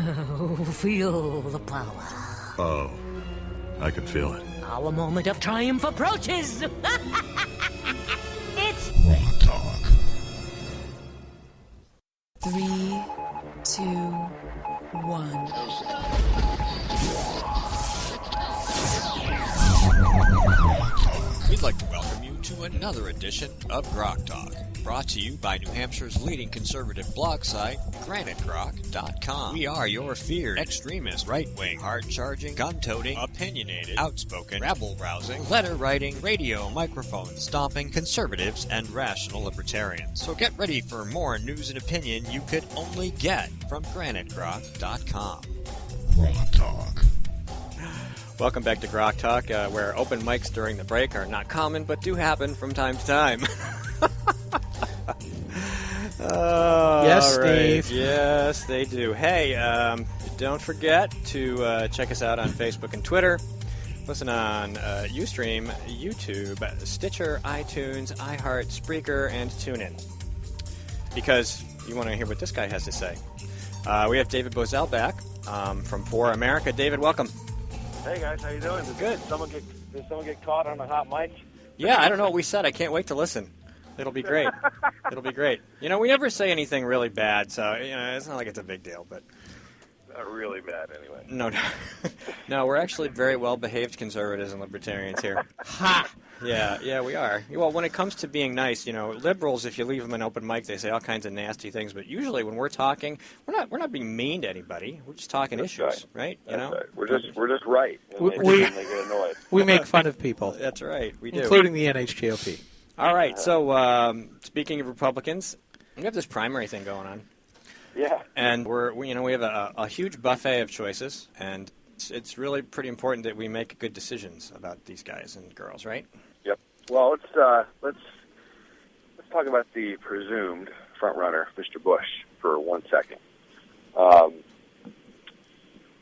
Feel the power. Oh, I can feel it. Our moment of triumph approaches. It's Rock Talk. 3, 2, 1. We'd like to welcome you to another edition of Grok Talk, brought to you by New Hampshire's leading conservative blog site, GraniteGrok.com. We are your feared extremist, right-wing, hard-charging, gun-toting, opinionated, outspoken, rabble-rousing, letter-writing, radio microphone stomping conservatives and rational libertarians. So get ready for more news and opinion you could only get from GraniteGrok.com. Rock Talk. Welcome back to Grok Talk, where open mics during the break are not common, but do happen from time to time. Yes, right. Steve. Yes, they do. Hey, don't forget to check us out on Facebook and Twitter. Listen on Ustream, YouTube, Stitcher, iTunes, iHeart, Spreaker, and TuneIn. Because you want to hear what this guy has to say. We have David Bozell back from ForAmerica. David, welcome. Hey guys, how you doing? Good. Did someone get caught on a hot mic? Yeah, I don't know what we said. I can't wait to listen. It'll be great. It'll be great. You know, we never say anything really bad, so it's not like it's a big deal. But Not really bad, anyway. No, we're actually very well-behaved conservatives and libertarians here. Ha! Yeah, we are. Well, when it comes to being nice, liberals, if you leave them an open mic, they say all kinds of nasty things. But usually, when we're talking, we're not being mean to anybody. We're just talking issues, right? Right. We're just right. We they get annoyed. We make fun of people. That's right. We do, including the NHGOP. All right. So, speaking of Republicans, we have this primary thing going on. Yeah. And we have a huge buffet of choices, and it's really pretty important that we make good decisions about these guys and girls, right? Yep. Well, let's talk about the presumed front runner, Mr. Bush, for 1 second.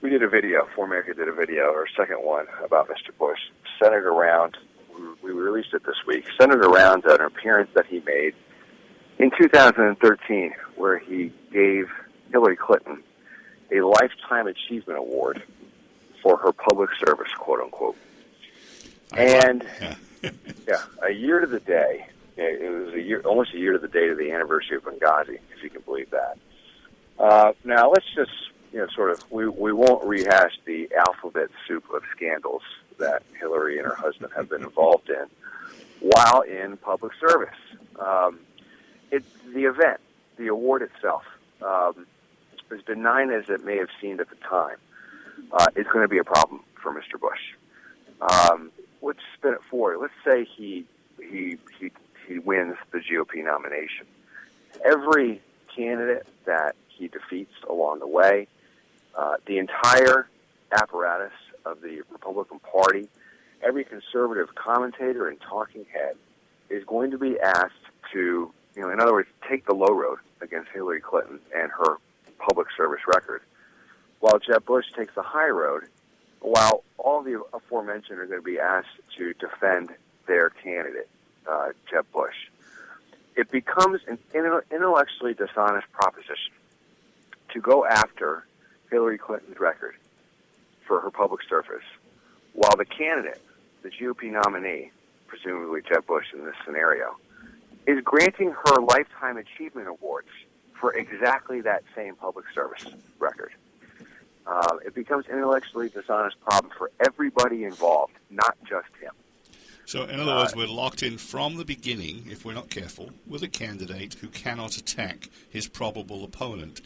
We did a video. ForAmerica did a video, our second one, about Mr. Bush, centered around. We released it this week. Centered around an appearance that he made in 2013, where he gave Hillary Clinton a Lifetime Achievement Award for her public service, quote unquote. And a year to the day, it was almost a year to the date of the anniversary of Benghazi, if you can believe that. Now let's just we won't rehash the alphabet soup of scandals that Hillary and her husband have been involved in while in public service. The event, the award itself, as benign as it may have seemed at the time, is going to be a problem for Mr. Bush. Let's spin it forward. Let's say he wins the GOP nomination. Every candidate that he defeats along the way, the entire apparatus of the Republican Party, every conservative commentator and talking head is going to be asked to, in other words, take the low road against Hillary Clinton and her public service record, while Jeb Bush takes the high road, while all the aforementioned are going to be asked to defend their candidate, Jeb Bush. It becomes an intellectually dishonest proposition to go after Hillary Clinton's record for her public service, while the candidate, the GOP nominee, presumably Jeb Bush in this scenario, is granting her Lifetime Achievement Awards for exactly that same public service record. It becomes an intellectually dishonest problem for everybody involved, not just him. So, in other words, we're locked in from the beginning, if we're not careful, with a candidate who cannot attack his probable opponent,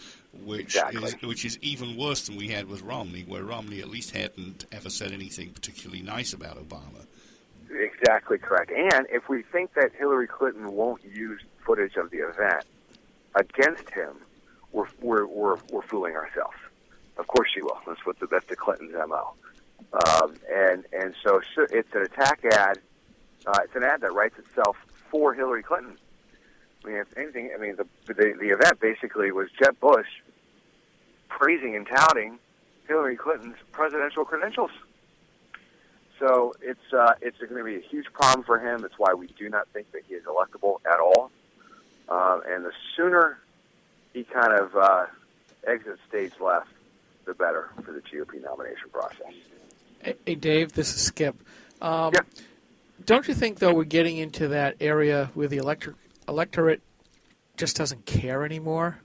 which is even worse than we had with Romney, where Romney at least hadn't ever said anything particularly nice about Obama. Exactly correct. And if we think that Hillary Clinton won't use footage of the event against him, we're fooling ourselves. Of course she will. That's the Clinton's MO. And so it's an attack ad. It's an ad that writes itself for Hillary Clinton. I mean, if anything, the event basically was Jeb Bush praising and touting Hillary Clinton's presidential credentials. So it's going to be a huge problem for him. That's why we do not think that he is electable at all. And the sooner he kind of exits stage left, better for the GOP nomination process. Hey, Dave, this is Skip. Yeah. Don't you think, though, we're getting into that area where the electorate just doesn't care anymore?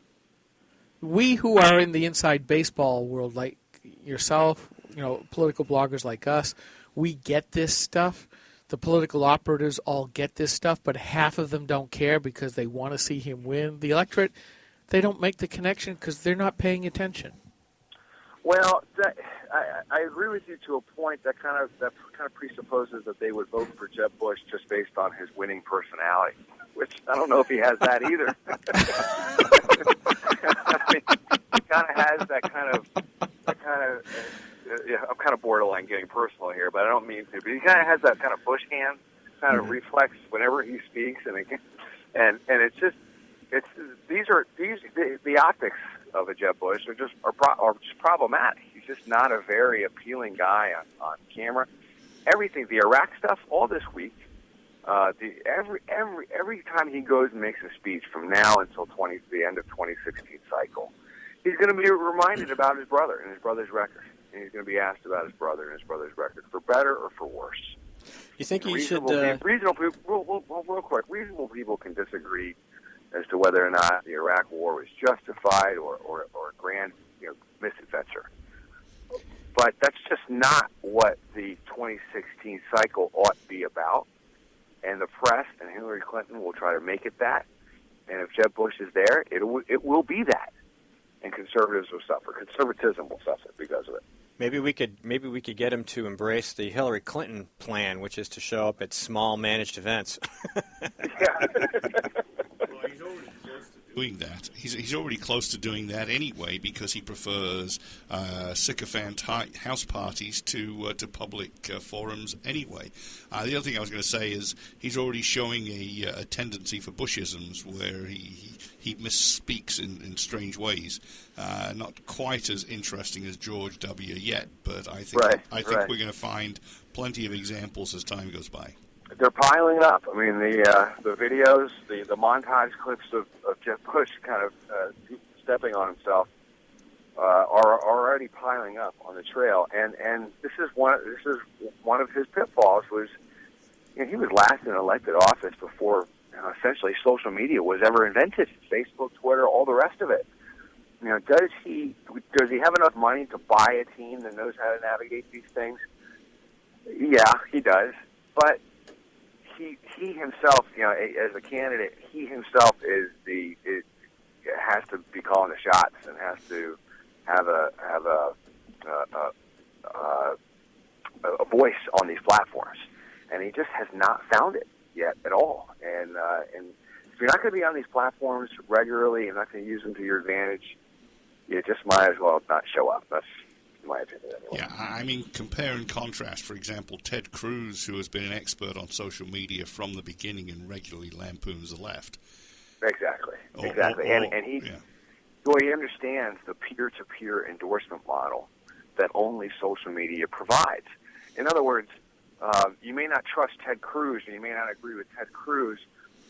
We who are in the inside baseball world, like yourself, political bloggers like us, we get this stuff. The political operatives all get this stuff, but half of them don't care because they want to see him win. The electorate, they don't make the connection because they're not paying attention. Well, I agree with you to a point. That kind of presupposes that they would vote for Jeb Bush just based on his winning personality, which I don't know if he has that either. I mean, he kind of has that kind of. I'm kind of borderline getting personal here, but I don't mean to. But he kind of has that kind of Bush hand kind of reflex whenever he speaks, and it's just the optics of a Jeb Bush are just problematic. He's just not a very appealing guy on camera. Everything, the Iraq stuff, all this week, every time he goes and makes a speech from now until the end of 2016 cycle, he's going to be reminded about his brother and his brother's record, and he's going to be asked about his brother and his brother's record, for better or for worse. You think he should? Reasonable people, real quick. Reasonable people can disagree as to whether or not the Iraq War was justified or a grand misadventure. But that's just not what the 2016 cycle ought to be about. And the press and Hillary Clinton will try to make it that. And if Jeb Bush is there, it will be that. And conservatives will suffer. Conservatism will suffer because of it. Maybe we could get him to embrace the Hillary Clinton plan, which is to show up at small managed events. Yeah. Doing that. He's already close to doing that anyway because he prefers sycophant house parties to public forums anyway. The other thing I was going to say is he's already showing a tendency for Bushisms where he misspeaks in strange ways. Not quite as interesting as George W. yet, but I think we're going to find plenty of examples as time goes by. They're piling up. I mean, the videos, the montage clips of Jeb Bush kind of stepping on himself are already piling up on the trail. And this is one of his pitfalls. Was he was last in elected office before essentially social media was ever invented. Facebook, Twitter, all the rest of it. Does he have enough money to buy a team that knows how to navigate these things? Yeah, he does, but. He himself, as a candidate, he himself has to be calling the shots and has to have a voice on these platforms, and he just has not found it yet at all. And if you're not going to be on these platforms regularly and not going to use them to your advantage, you just might as well not show up. That's my opinion anyway. Yeah, I mean, compare and contrast. For example, Ted Cruz, who has been an expert on social media from the beginning and regularly lampoons the left. Exactly. And he understands the peer-to-peer endorsement model that only social media provides. In other words, you may not trust Ted Cruz and you may not agree with Ted Cruz,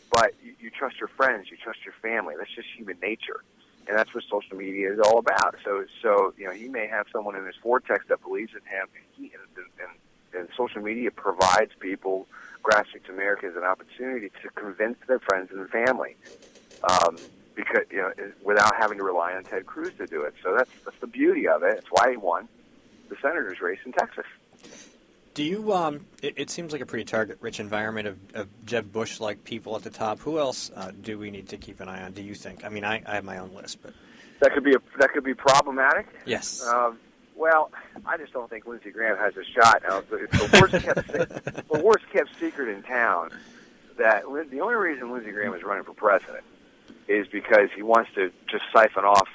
but you trust your friends, you trust your family. That's just human nature. And that's what social media is all about. So he may have someone in his vortex that believes in him, and social media provides people, grassroots Americans, an opportunity to convince their friends and family, because without having to rely on Ted Cruz to do it. So that's the beauty of it. It's why he won the senator's race in Texas. Do you? It seems like a pretty target-rich environment of Jeb Bush-like people at the top. Who else do we need to keep an eye on? Do you think? I mean, I have my own list, but that could be problematic. Yes. Well, I just don't think Lindsey Graham has a shot. Now, it's the worst kept secret in town. That the only reason Lindsey Graham is running for president is because he wants to just siphon off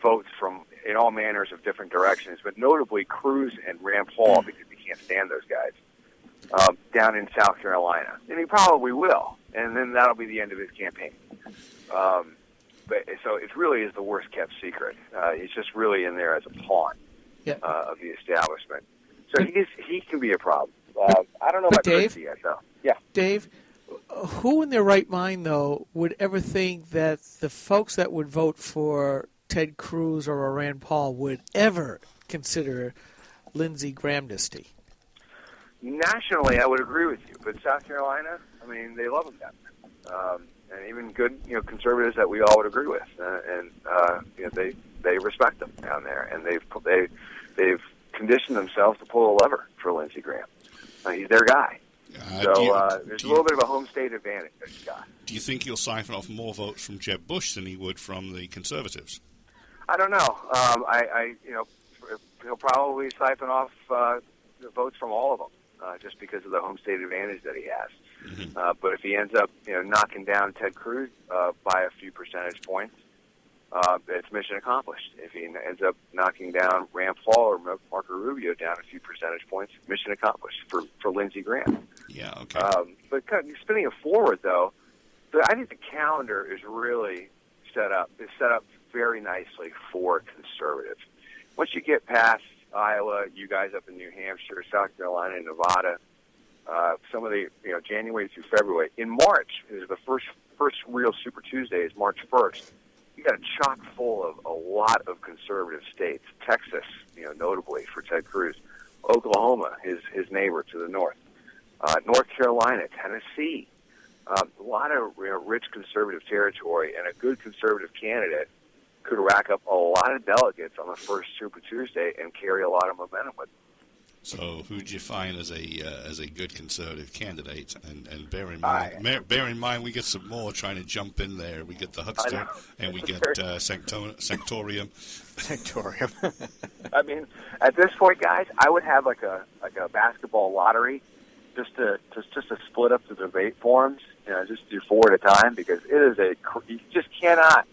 votes from in all manners of different directions, but notably Cruz and Rand Paul, because he can't stand those guys, down in South Carolina. And he probably will, and then that'll be the end of his campaign. But so it really is the worst-kept secret. He's just really in there as a pawn of the establishment. So he can be a problem. I don't know about Christie yet, though. Yeah. Dave, who in their right mind, though, would ever think that the folks that would vote for Ted Cruz or a Rand Paul would ever consider Lindsey Grahamnesty. Nationally, I would agree with you, but South Carolina, I mean, they love him down there, and even good, conservatives that we all would agree with, they respect him down there, and they've conditioned themselves to pull a lever for Lindsey Graham. He's their guy. There's a little bit of a home state advantage that he's got. Do you think he'll siphon off more votes from Jeb Bush than he would from the conservatives? I don't know. He'll probably siphon off the votes from all of them. Just because of the home state advantage that he has. Mm-hmm. But if he ends up, knocking down Ted Cruz by a few percentage points, it's mission accomplished. If he ends up knocking down Rand Paul or Marco Rubio down a few percentage points, mission accomplished for Lindsey Graham. Yeah, okay. But kind of spinning it forward, though, I think the calendar is really set up very nicely for conservatives. Once you get past Iowa, you guys up in New Hampshire, South Carolina, and Nevada, some of the January through February. In March is the first real Super Tuesday is March 1st. You got a chock full of a lot of conservative states. Texas, notably for Ted Cruz, Oklahoma, his neighbor to the north, North Carolina, Tennessee, a lot of rich conservative territory, and a good conservative candidate could rack up a lot of delegates on the first Super Tuesday and carry a lot of momentum with them. So, who do you find as a good conservative candidate? And bear in mind, we get some more trying to jump in there. We get the Huckster, and we get Sanctorium. Sanctorium. I mean, at this point, guys, I would have like a basketball lottery, just to split up the debate forums. Just do 4 at a time, because it is you just cannot.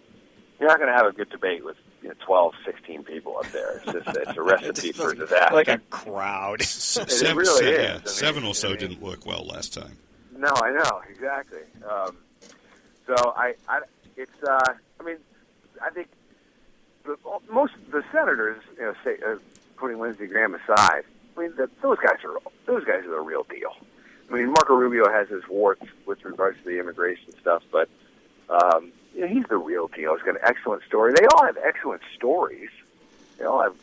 You're not going to have a good debate with 12, 16 people up there. It's a recipe for disaster. Like a crowd. It really is. Yeah, 7 or so didn't work well last time. No, I know, exactly. I think most of the senators, putting Lindsey Graham aside, those guys are the real deal. I mean, Marco Rubio has his warts with regards to the immigration stuff, but he's the real deal. He's got an excellent story. They all have excellent stories. They all have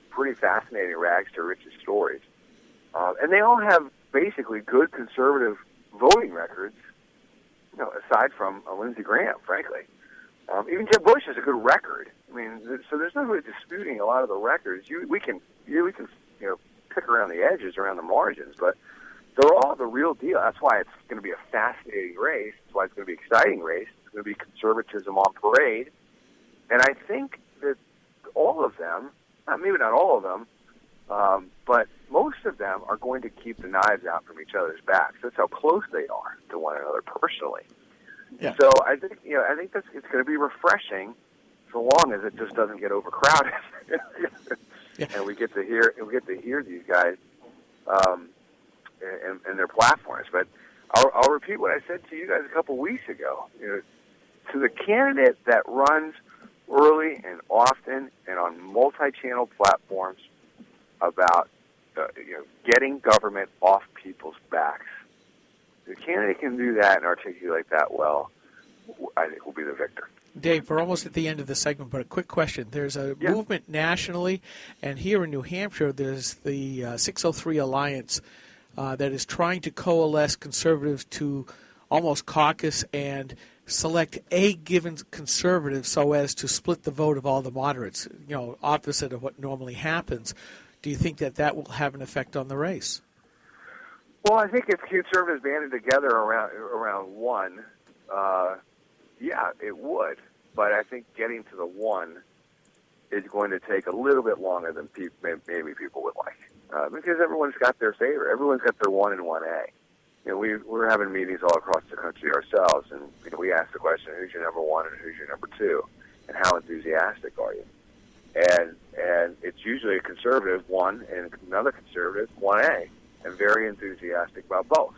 pretty fascinating rags to riches stories, and they all have basically good conservative voting records. Aside from Lindsey Graham, frankly, even Jeb Bush has a good record. I mean, so there's no really disputing a lot of the records. We can pick around the edges, around the margins, but they're all the real deal. That's why it's going to be a fascinating race. That's why it's going to be an exciting race. It's going to be conservatism on parade. And I think that all of them, maybe not all of them, but most of them are going to keep the knives out from each other's backs. That's how close they are to one another personally. Yeah. So I think it's going to be refreshing, so long as it just doesn't get overcrowded, and we get to hear these guys and their platforms. But I'll repeat what I said to you guys a couple weeks ago. To the candidate that runs early and often and on multi-channel platforms about getting government off people's backs, the candidate can do that and articulate that well, I think will be the victor. Dave, we're almost at the end of the segment, but a quick question. There's a movement nationally, and here in New Hampshire, there's the 603 Alliance that is trying to coalesce conservatives to almost caucus and select a given conservative so as to split the vote of all the moderates, opposite of what normally happens. Do you think that will have an effect on the race? Well, I think if conservatives banded together around one, it would. But I think getting to the one is going to take a little bit longer than maybe people would like, because everyone's got their favorite. Everyone's got their 1 and 1A. We're having meetings all across the country ourselves, and we ask the question, who's your number 1 and who's your number 2, and how enthusiastic are you? And it's usually a conservative 1 and another conservative 1A, and very enthusiastic about both.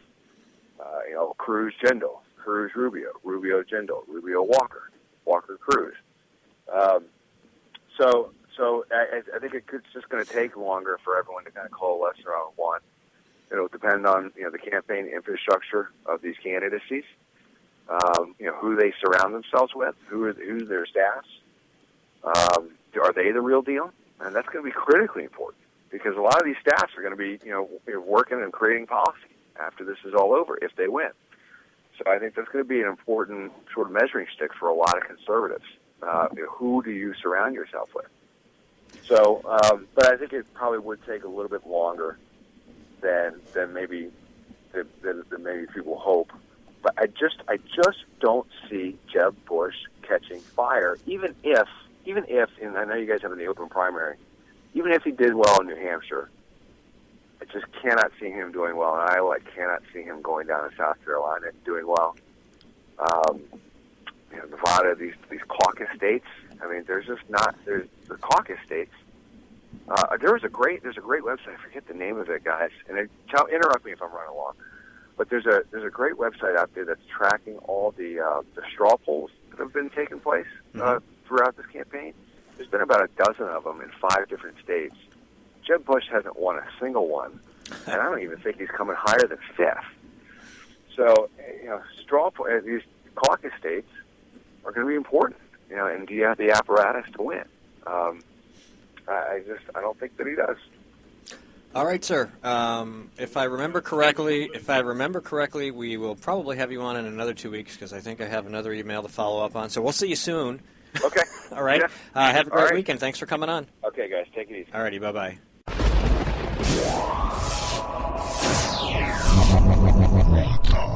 Cruz Jindal, Cruz Rubio, Rubio Jindal, Rubio Walker, Walker Cruz. So I think it's just going to take longer for everyone to kind of coalesce around one. It'll depend on the campaign infrastructure of these candidacies, who they surround themselves with, who's their staffs, Are they the real deal? And that's going to be critically important because a lot of these staffs are going to be, working and creating policy after this is all over if they win. So I think that's going to be an important sort of measuring stick for a lot of conservatives. Who do you surround yourself with? So, but I think it probably would take a little bit longer than maybe people hope. But I just don't see Jeb Bush catching fire, even if, and I know you guys have in the open primary, even if he did well in New Hampshire, I just cannot see him doing well in Iowa. I cannot see him going down to South Carolina and doing well. Nevada, these caucus states. I mean, there's the caucus states. There's a great website. I forget the name of it, guys. And interrupt me if I'm running along. But there's a great website out there that's tracking all the straw polls that have been taking place throughout this campaign. There's been about a dozen of them in 5 different states. Jeb Bush hasn't won a single one, and I don't even think he's coming higher than 5th. So, these caucus states are going to be important, and do you have the apparatus to win? I don't think that he does. All right, sir. If I remember correctly, we will probably have you on in another 2 weeks because I think I have another email to follow up on. So we'll see you soon. Okay. All right. Yeah. Have a great weekend. Thanks for coming on. Okay, guys. Take it easy. All righty. Bye-bye. Rock